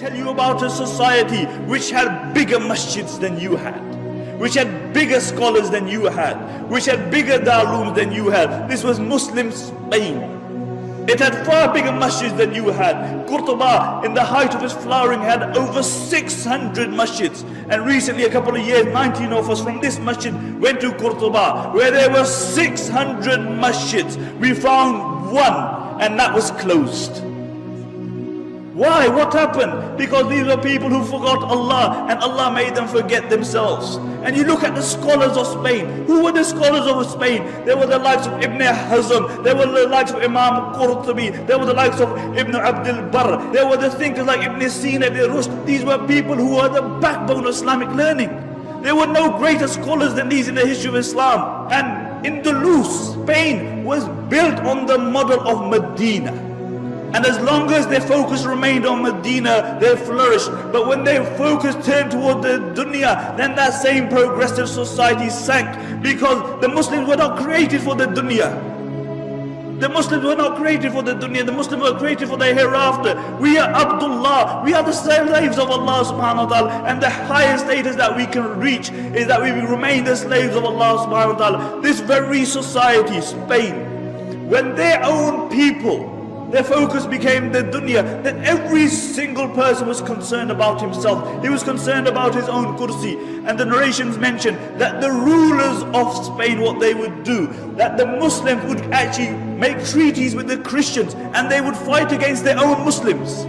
tell you about a society which had bigger masjids than you had, which had bigger scholars than you had, which had bigger darulums than you had. This was Muslim Spain. It had far bigger masjids than you had. Qurtuba, in the height of its flowering, had over 600 masjids. And recently, a couple of years, 19 of us from this masjid went to Qurtuba, where there were 600 masjids. We found one, and that was closed. Why? What happened? Because these were people who forgot Allah, and Allah made them forget themselves. And you look at the scholars of Spain. Who were the scholars of Spain? There were the likes of Ibn Hazm, there were the likes of Imam Qurtubi, there were the likes of Ibn Abdul Barr, there were the thinkers like Ibn Sina, Ibn Rushd. These were people who were the backbone of Islamic learning. There were no greater scholars than these in the history of Islam. And Andalus, Spain, was built on the model of Medina. And as long as their focus remained on Medina, they flourished. But when their focus turned toward the dunya, then that same progressive society sank. Because the Muslims were not created for the dunya. The Muslims were not created for the dunya. The Muslims were created for the hereafter. We are Abdullah. We are the slaves of Allah subhanahu wa ta'ala. And the highest status that we can reach is that we remain the slaves of Allah subhanahu wa ta'ala. This very society, Spain, when their own people, their focus became the dunya, that every single person was concerned about himself. He was concerned about his own kursi. And the narrations mention that the rulers of Spain, what they would do, that the Muslims would actually make treaties with the Christians, and they would fight against their own Muslims.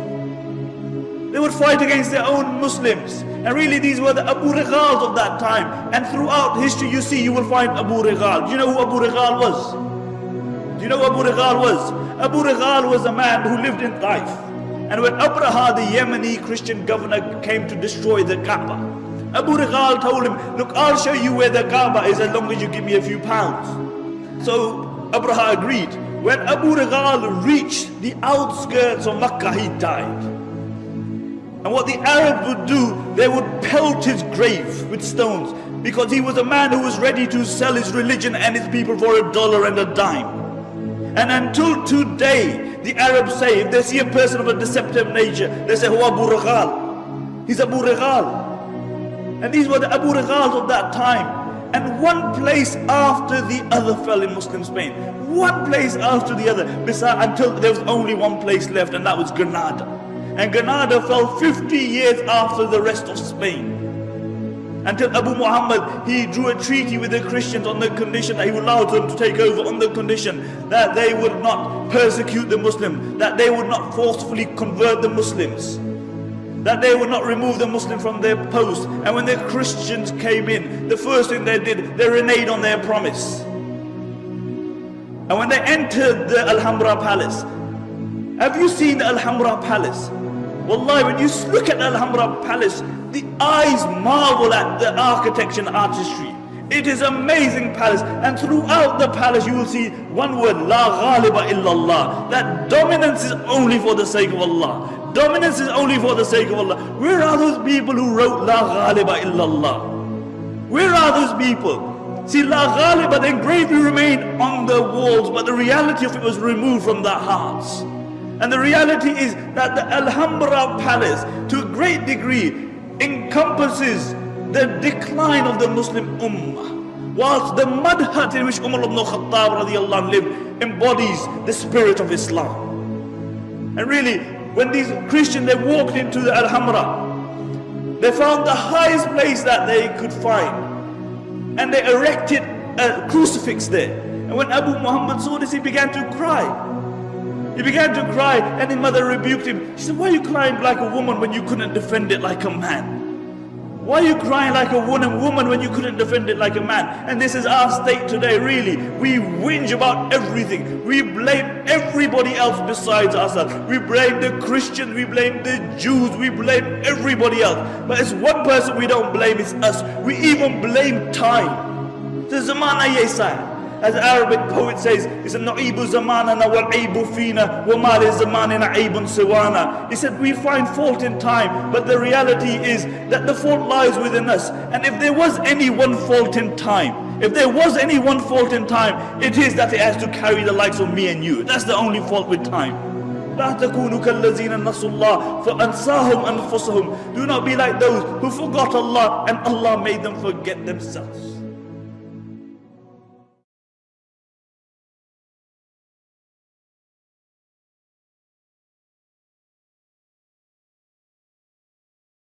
They would fight against their own Muslims. And really these were the Abu Righals of that time. And throughout history you will find Abu Righal. Do you know who Abu Righal was? Do you know who Abu Righal was? Abu Righal was a man who lived in Taif. And when Abra, the Yemeni Christian governor, came to destroy the Kaaba, Abu Righal told him, look, I'll show you where the Kaaba is as long as you give me a few pounds. So Abra agreed. When Abu Righal reached the outskirts of Makkah, he died. And what the Arabs would do, they would pelt his grave with stones, because he was a man who was ready to sell his religion and his people for $1 and a dime. And until today, the Arabs say, if they see a person of a deceptive nature, they say, oh, Abu Righal. He's Abu Righal. And these were the Abu Righals of that time. And one place after the other fell in Muslim Spain. One place after the other. Until there was only one place left, and that was Granada. And Granada fell 50 years after the rest of Spain. Until Abu Muhammad, he drew a treaty with the Christians on the condition that he would allow them to take over, on the condition that they would not persecute the Muslims, that they would not forcefully convert the Muslims, that they would not remove the Muslims from their post. And when the Christians came in, the first thing they did, they reneged on their promise. And when they entered the Alhambra Palace, have you seen the Alhambra Palace? Wallahi, when you look at the Alhambra Palace, the eyes marvel at the architecture and artistry. It is an amazing palace, and throughout the palace you will see one word, La Ghaliba illallah. That dominance is only for the sake of Allah. Dominance is only for the sake of Allah. Where are those people who wrote La Ghaliba illallah? Where are those people? See, La Ghaliba, the engraving remained on the walls, but the reality of it was removed from their hearts. And the reality is that the Alhambra Palace, to a great degree, encompasses the decline of the Muslim Ummah, whilst the mud hut in which Umar ibn Khattab radiallahu anh lived embodies the spirit of Islam. And really, when these Christians, they walked into the Alhambra, they found the highest place that they could find, and they erected a crucifix there. And when Abu Muhammad saw this, he began to cry. He began to cry, and his mother rebuked him. She said, why are you crying like a woman when you couldn't defend it like a man? Why are you crying like a woman when you couldn't defend it like a man? And this is our state today, really. We whinge about everything. We blame everybody else besides ourselves. We blame the Christians, we blame the Jews, we blame everybody else. But it's one person we don't blame, it's us. We even blame time. The zamana yesa. As the Arabic poet says, it's a na'ibu zamanana wal aibu fina wa ma li zamanina aibun siwana. He said, we find fault in time, but the reality is that the fault lies within us. And if there was any one fault in time, it is that it has to carry the likes of me and you. That's the only fault with time. لا تكونوا كالذين نسوا الله فأنساهم أنفسهم. Do not be like those who forgot Allah and Allah made them forget themselves.